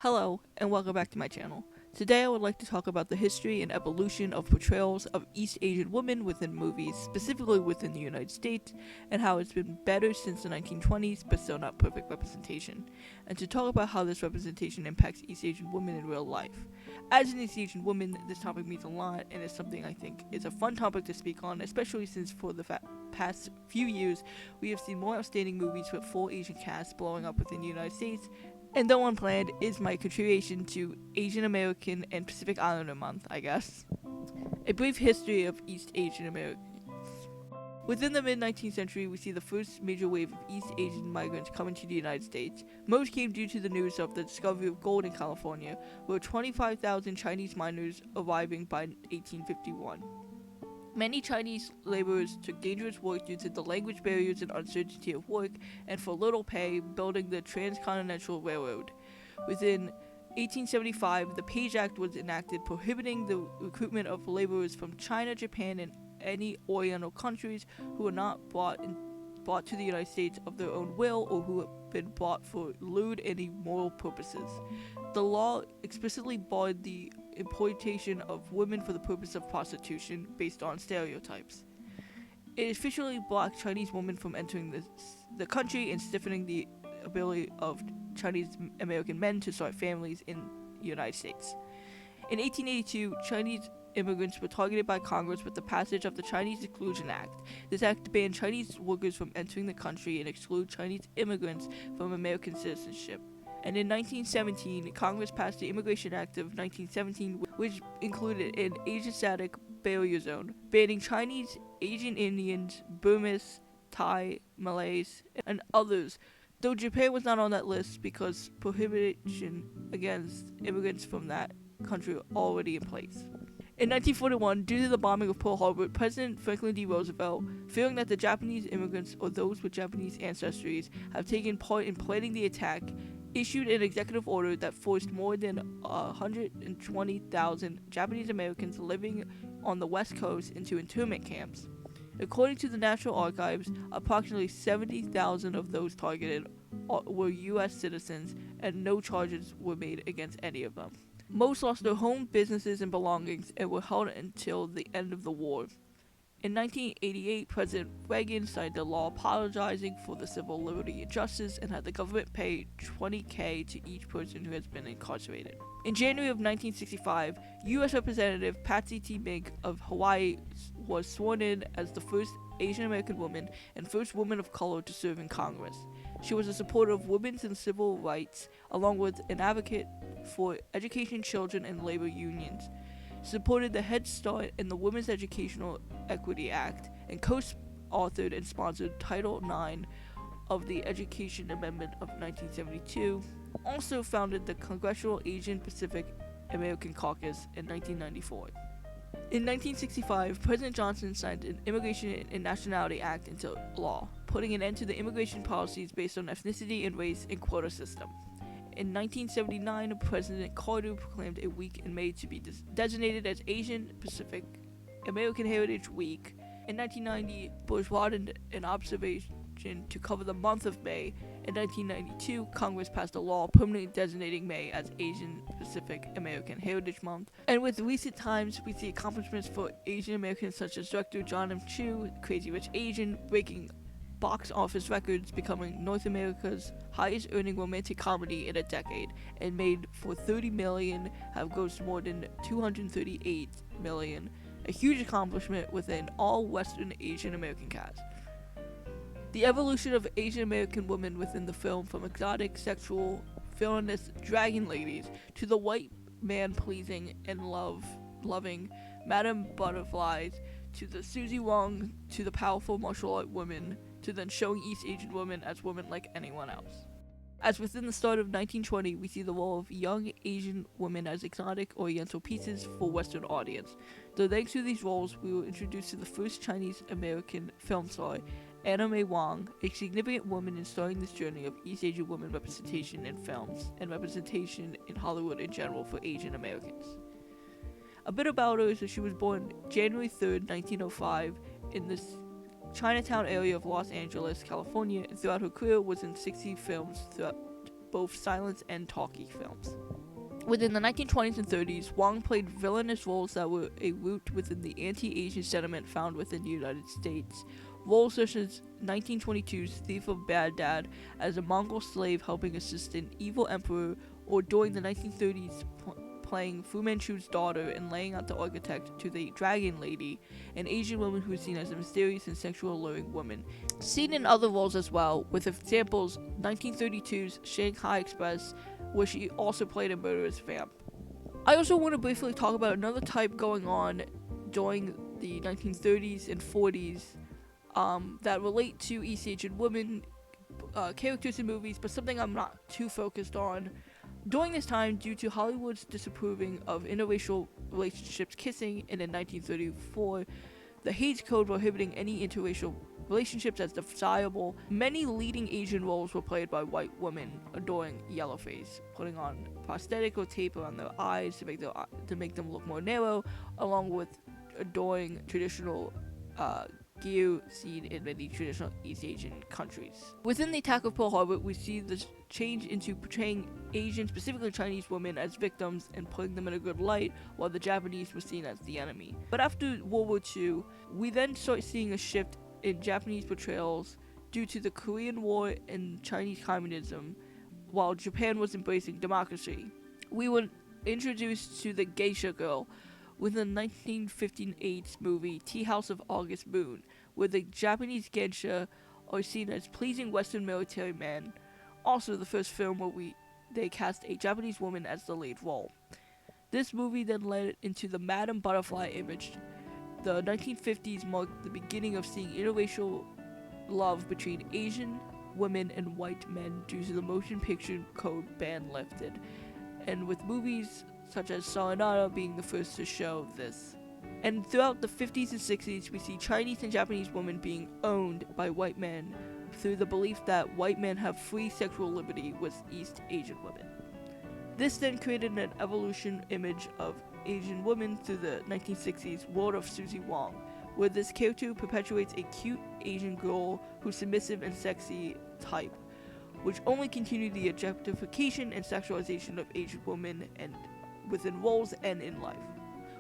Hello, and welcome back to my channel. Today I would like to talk about the history and evolution of portrayals of East Asian women within movies, specifically within the United States, and how it's been better since the 1920s, but still not perfect representation, and to talk about how this representation impacts East Asian women in real life. As an East Asian woman, this topic means a lot, and is something I think is a fun topic to speak on, especially since for the past few years, we have seen more outstanding movies with full Asian casts blowing up within the United States, and though unplanned, is my contribution to Asian American and Pacific Islander Month, I guess. A brief history of East Asian Americans. Within the mid-19th century, we see the first major wave of East Asian migrants coming to the United States. Most came due to the news of the discovery of gold in California, with 25,000 Chinese miners arriving by 1851. Many Chinese laborers took dangerous work due to the language barriers and uncertainty of work, and for little pay, building the Transcontinental Railroad. Within 1875, the Page Act was enacted prohibiting the recruitment of laborers from China, Japan, and any Oriental countries who were not brought to the United States of their own will or who had been brought for lewd and immoral purposes. The law explicitly barred the importation of women for the purpose of prostitution based on stereotypes. It officially blocked Chinese women from entering the country and stiffening the ability of Chinese American men to start families in the United States. In 1882, Chinese immigrants were targeted by Congress with the passage of the Chinese Exclusion Act. This act banned Chinese workers from entering the country and excluded Chinese immigrants from American citizenship. And in 1917, Congress passed the Immigration Act of 1917, which included an Asiatic barrier zone, banning Chinese, Asian Indians, Burmese, Thai, Malays, and others, though Japan was not on that list because prohibition against immigrants from that country were already in place. In 1941, due to the bombing of Pearl Harbor, President Franklin D. Roosevelt, fearing that the Japanese immigrants or those with Japanese ancestries have taken part in planning the attack, issued an executive order that forced more than 120,000 Japanese Americans living on the West Coast into internment camps. According to the National Archives, approximately 70,000 of those targeted were U.S. citizens, and no charges were made against any of them. Most lost their home, businesses, and belongings and were held until the end of the war. In 1988, President Reagan signed a law apologizing for the civil liberty and justice and had the government pay $20,000 to each person who has been incarcerated. In January of 1965, U.S. Representative Patsy T. Mink of Hawaii was sworn in as the first Asian American woman and first woman of color to serve in Congress. She was a supporter of women's and civil rights, along with an advocate for education, children, and labor unions. Supported the Head Start and the Women's Educational Equity Act, and co-authored and sponsored Title IX of the Education Amendment of 1972. Also founded the Congressional Asian Pacific American Caucus in 1994. In 1965, President Johnson signed an Immigration and Nationality Act into law, putting an end to the immigration policies based on ethnicity and race and quota system. In 1979, President Carter proclaimed a week in May to be designated as Asian Pacific American Heritage Week. In 1990, Bush broadened an observation to cover the month of May. In 1992, Congress passed a law permanently designating May as Asian Pacific American Heritage Month. And with recent times, we see accomplishments for Asian Americans such as director John M. Chu, Crazy Rich Asian, breaking box office records, becoming North America's highest earning romantic comedy in a decade, and made for $30 million, have grossed more than $238 million, a huge accomplishment within all Western Asian American cast. The evolution of Asian American women within the film, from exotic, sexual, villainous dragon ladies to the white man pleasing and loving Madame Butterflies, to the Susie Wong, to the powerful martial art women, to then showing East Asian women as women like anyone else. As within the start of 1920, we see the role of young Asian women as exotic Oriental pieces for Western audience. Though thanks to these roles, we were introduced to the first Chinese American film star, Anna May Wong, a significant woman in starting this journey of East Asian women representation in films and representation in Hollywood in general for Asian Americans. A bit about her is that she was born January 3rd, 1905 in the Chinatown area of Los Angeles, California, and throughout her career was in 60 films throughout both silent and talkie films. Within the 1920s and 30s, Wong played villainous roles that were a root within the anti-Asian sentiment found within the United States. Roles such as 1922's Thief of Baghdad as a Mongol slave helping assist an evil emperor, or during the 1930s playing Fu Manchu's daughter and laying out the architect to the Dragon Lady, an Asian woman who is seen as a mysterious and sexual alluring woman. Seen in other roles as well, with examples 1932's Shanghai Express, where she also played a murderous vamp. I also want to briefly talk about another type going on during the 1930s and 40s that relate to East Asian women characters in movies, but something I'm not too focused on. During this time, due to Hollywood's disapproving of interracial relationships kissing, and in 1934, the Hays Code prohibiting any interracial relationships as desirable, many leading Asian roles were played by white women adoring yellowface, putting on prosthetic or tape around their eyes to make them look more narrow, along with adoring traditional gear seen in many traditional East Asian countries. Within the attack of Pearl Harbor, we see this change into portraying Asian, specifically Chinese women, as victims and putting them in a good light, while the Japanese were seen as the enemy. But after World War II, we then start seeing a shift in Japanese portrayals due to the Korean War and Chinese communism, while Japan was embracing democracy. We were introduced to the geisha girl with the 1958 movie Tea House of August Moon, where the Japanese geisha are seen as pleasing Western military men. Also the first film where they cast a Japanese woman as the lead role. This movie then led into the Madame Butterfly image. The 1950s marked the beginning of seeing interracial love between Asian women and white men due to the motion picture code ban lifted, and with movies such as Sayonara being the first to show this. And throughout the 50s and 60s, we see Chinese and Japanese women being owned by white men through the belief that white men have free sexual liberty with East Asian women. This then created an evolution image of Asian women through the 1960s World of Susie Wong, where this character perpetuates a cute Asian girl who's submissive and sexy type, which only continued the objectification and sexualization of Asian women and within roles and in life.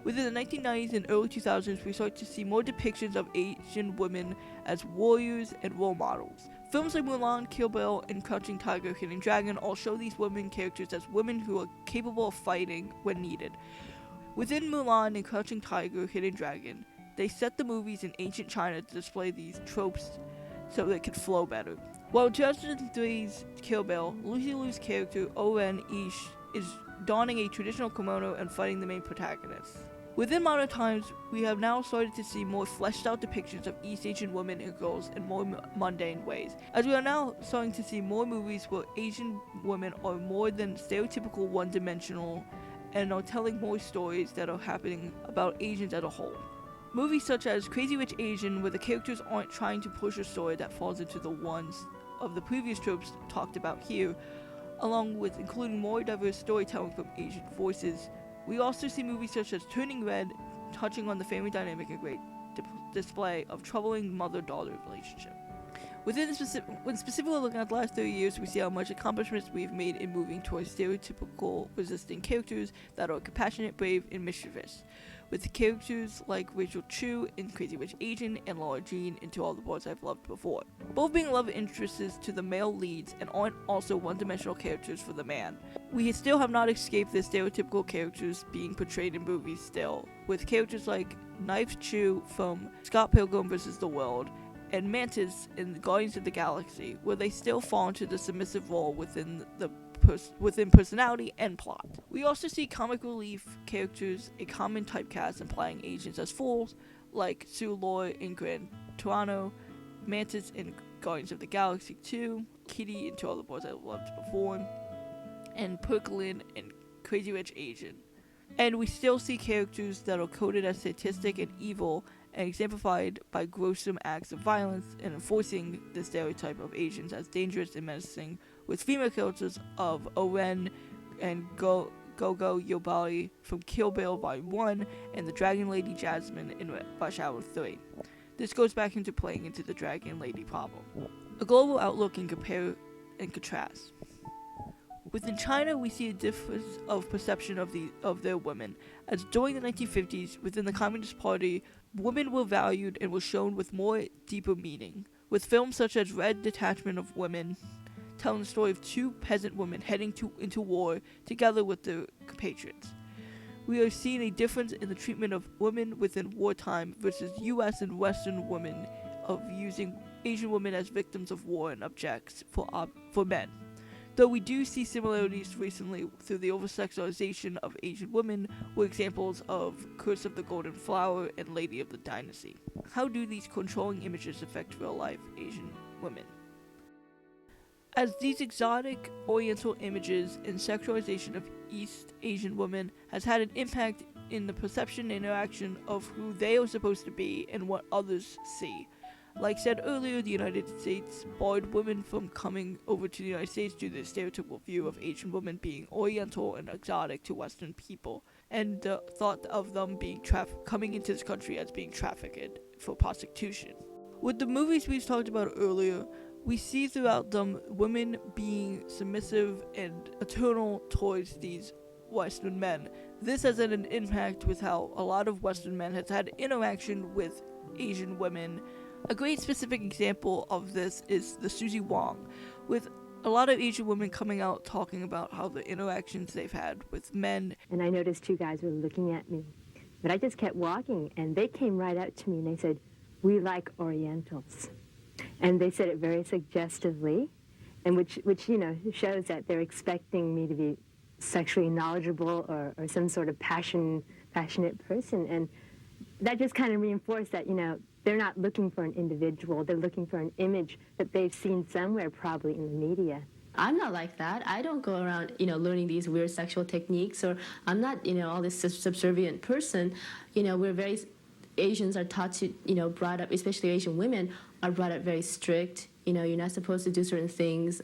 Within the 1990s and early 2000s, we start to see more depictions of Asian women as warriors and role models. Films like Mulan, Kill Bill, and Crouching Tiger, Hidden Dragon all show these women characters as women who are capable of fighting when needed. Within Mulan and Crouching Tiger, Hidden Dragon, they set the movies in ancient China to display these tropes so they could flow better. While in 2003's Kill Bill, Lucy Liu's character, O-Ren Ish, is donning a traditional kimono and fighting the main protagonist. Within modern times, we have now started to see more fleshed out depictions of East Asian women and girls in more mundane ways, as we are now starting to see more movies where Asian women are more than stereotypical one-dimensional and are telling more stories that are happening about Asians as a whole. Movies such as Crazy Rich Asian, where the characters aren't trying to push a story that falls into the ones of the previous tropes talked about here, along with including more diverse storytelling from Asian voices. We also see movies such as Turning Red, touching on the family dynamic and great display of troubling mother-daughter relationship. When specifically looking at the last 30 years, we see how much accomplishments we've made in moving towards stereotypical resisting characters that are compassionate, brave, and mischievous, with characters like Rachel Chu in Crazy Rich Asian and Laura Jean in To All the Boys I've Loved Before, both being love interests to the male leads and aren't also one-dimensional characters for the man. We still have not escaped the stereotypical characters being portrayed in movies still, with characters like Knife Chu from Scott Pilgrim vs. the World and Mantis in Guardians of the Galaxy, where they still fall into the submissive role within personality and plot. We also see comic relief characters, a common typecast implying agents as fools, like Sue Lord in Gran Torino, Mantis in Guardians of the Galaxy 2, Kitty in To All the Boys I Loved Before, and Perklin in Crazy Rich Asian. And we still see characters that are coded as sadistic and evil and exemplified by gruesome acts of violence and enforcing the stereotype of Asians as dangerous and menacing, with female characters of O-Ren and Gogo Yobari from Kill Bill Volume 1 and the Dragon Lady Jasmine in Rush Hour 3. This goes back into playing into the Dragon Lady problem. A global outlook and compare and contrast. Within China, we see a difference of perception of their women, as during the 1950s, within the Communist Party, women were valued and were shown with more deeper meaning, with films such as Red Detachment of Women, telling the story of two peasant women heading into war together with their compatriots. We are seeing a difference in the treatment of women within wartime versus U.S. and Western women of using Asian women as victims of war and objects for men. Though we do see similarities recently through the oversexualization of Asian women, were examples of Curse of the Golden Flower and Lady of the Dynasty. How do these controlling images affect real-life Asian women? As these exotic Oriental images and sexualization of East Asian women has had an impact in the perception and interaction of who they are supposed to be and what others see. Like said earlier, the United States barred women from coming over to the United States due to the stereotypical view of Asian women being Oriental and exotic to Western people, and the thought of them being coming into this country as being trafficked for prostitution. With the movies we've talked about earlier, we see throughout them women being submissive and eternal towards these Western men. This has had an impact with how a lot of Western men has had interaction with Asian women. A great specific example of this is the Suzy Wong, with a lot of Asian women coming out talking about how the interactions they've had with men. And I noticed two guys were looking at me, but I just kept walking, and they came right up to me and they said, "We like Orientals." And they said it very suggestively, and which shows that they're expecting me to be sexually knowledgeable or some sort of passionate person. And that just kind of reinforced that, they're not looking for an individual. They're looking for an image that they've seen somewhere, probably in the media. I'm not like that. I don't go around, learning these weird sexual techniques, or I'm not, all this subservient person. Asians are taught to, brought up, especially Asian women, are brought up very strict. You're not supposed to do certain things,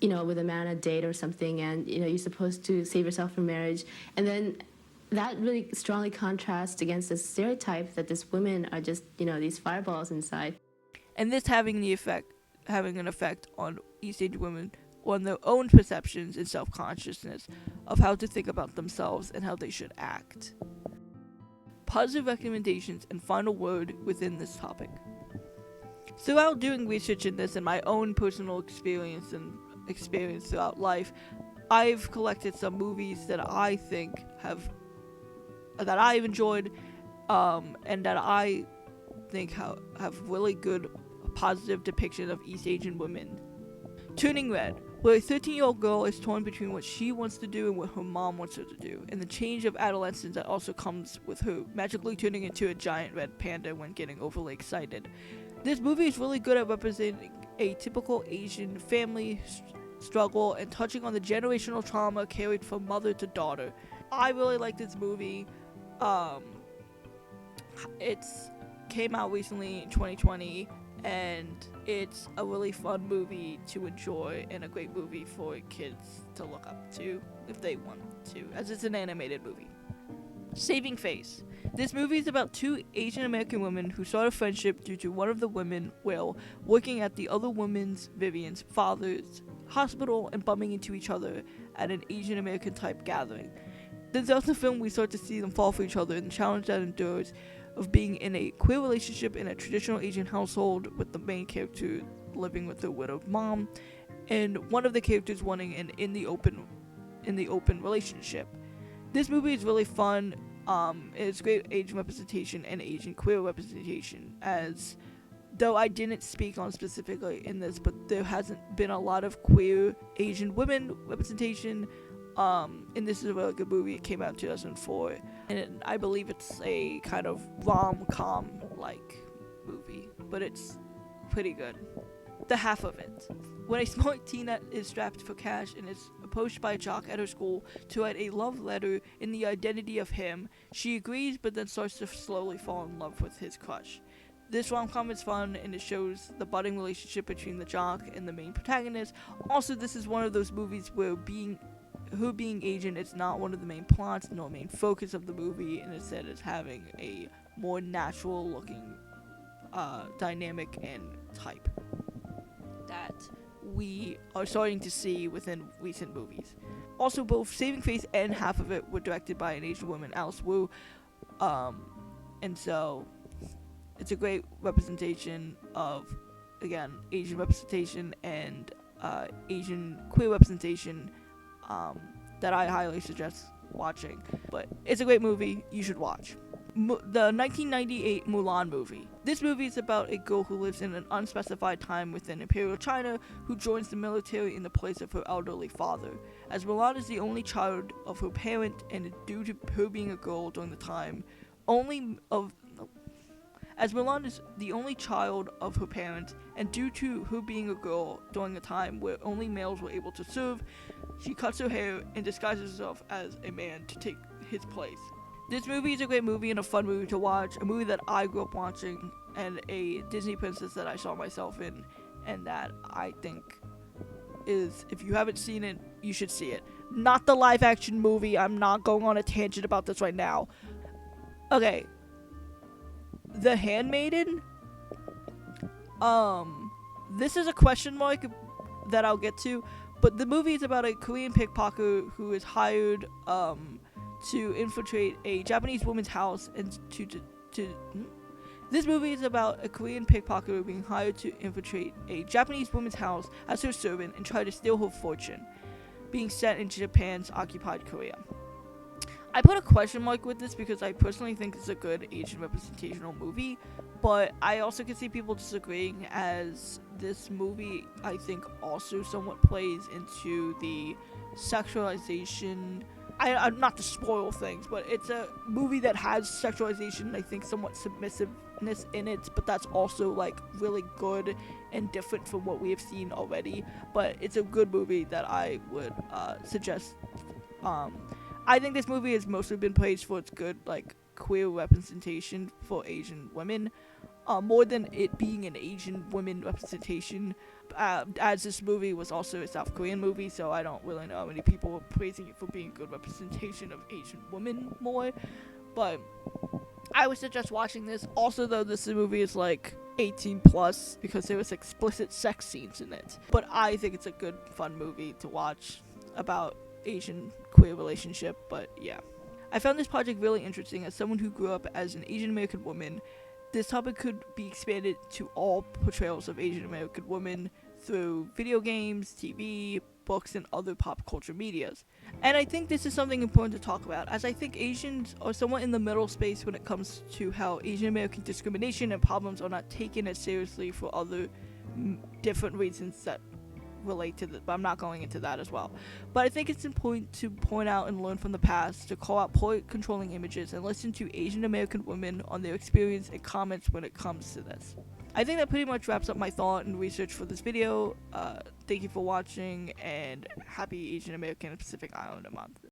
with a man on a date or something, and, you're supposed to save yourself for marriage. And then that really strongly contrasts against the stereotype that these women are just, these fireballs inside. And this having an effect on East Asian women on their own perceptions and self-consciousness of how to think about themselves and how they should act. Positive recommendations and final word within this topic. Throughout doing research in this and my own personal experience throughout life, I've collected some movies that I think that I've enjoyed, and that I think have really good positive depiction of East Asian women. Turning Red, where a 13-year-old girl is torn between what she wants to do and what her mom wants her to do, and the change of adolescence that also comes with her magically turning into a giant red panda when getting overly excited. This movie is really good at representing a typical Asian family struggle and touching on the generational trauma carried from mother to daughter. I really like this movie. It's came out recently in 2020, and it's a really fun movie to enjoy and a great movie for kids to look up to if they want to, as it's an animated movie. Saving Face. This movie is about two Asian American women who start a friendship due to one of the women, Will, working at the other woman's, Vivian's, father's hospital and bumping into each other at an Asian American type gathering. Then throughout the film, we start to see them fall for each other and the challenge that endures of being in a queer relationship in a traditional Asian household, with the main character living with their widowed mom, and one of the characters wanting an in the open relationship. This movie is really fun. It's great Asian representation and Asian queer representation, as though I didn't speak on specifically in this, but there hasn't been a lot of queer Asian women representation. And this is a really good movie. It came out in 2004, and I believe it's a kind of rom-com like movie, but it's pretty good. The half of it. When a smart teen is strapped for cash and is approached by a jock at her school to write a love letter in the identity of him, she agrees, but then starts to slowly fall in love with his crush. This rom-com is fun, and it shows the budding relationship between the jock and the main protagonist. Also, this is one of those movies where her being Asian is not one of the main plots nor main focus of the movie, and instead is having a more natural looking dynamic and type that we are starting to see within recent movies. Also, both Saving Face and Half of It were directed by an Asian woman, Alice Wu, and so it's a great representation of, again, Asian representation and Asian queer representation that I highly suggest watching. But it's a great movie, you should watch. The 1998 Mulan movie. This movie is about a girl who lives in an unspecified time within Imperial China who joins the military in the place of her elderly father. As Mulan is the only child of her parent, and due to her being a girl during the time, As Mulan is the only child of her parents, and due to her being a girl during a time where only males were able to serve, she cuts her hair and disguises herself as a man to take his place. This movie is a great movie and a fun movie to watch, a movie that I grew up watching, and a Disney princess that I saw myself in, and that I think is, if you haven't seen it, you should see it. Not the live action movie, I'm not going on a tangent about this right now. Okay. The Handmaiden? This is a question mark that I'll get to, but the movie is about a Korean pickpocket who is hired, to infiltrate a Japanese woman's house and This movie is about a Korean pickpocket being hired to infiltrate a Japanese woman's house as her servant and try to steal her fortune, being sent into Japan's occupied Korea. I put a question mark with this because I personally think it's a good Asian representational movie, but I also can see people disagreeing, as this movie, I think, also somewhat plays into the sexualization. I'm not to spoil things, but it's a movie that has sexualization, I think, somewhat submissiveness in it, but that's also, like, really good and different from what we have seen already. But it's a good movie that I would suggest. I think this movie has mostly been praised for its good, like, queer representation for Asian women, more than it being an Asian women representation, as this movie was also a South Korean movie, so I don't really know how many people were praising it for being a good representation of Asian women more, but I would suggest watching this. Also, though, this movie is, like, 18 plus, because there was explicit sex scenes in it, but I think it's a good, fun movie to watch about Asian queer relationship. But yeah, I found this project really interesting. As someone who grew up as an Asian American woman, this topic could be expanded to all portrayals of Asian American women through video games, TV, books, and other pop culture medias. And I think this is something important to talk about, as I think Asians are somewhat in the middle space when it comes to how Asian American discrimination and problems are not taken as seriously for other different reasons that relate to but I'm not going into that as well. But I think it's important to point out and learn from the past, to call out poor controlling images, and listen to Asian American women on their experience and comments when it comes to this. I think that pretty much wraps up my thought and research for this video. Thank you for watching, and happy Asian American Pacific Islander Month.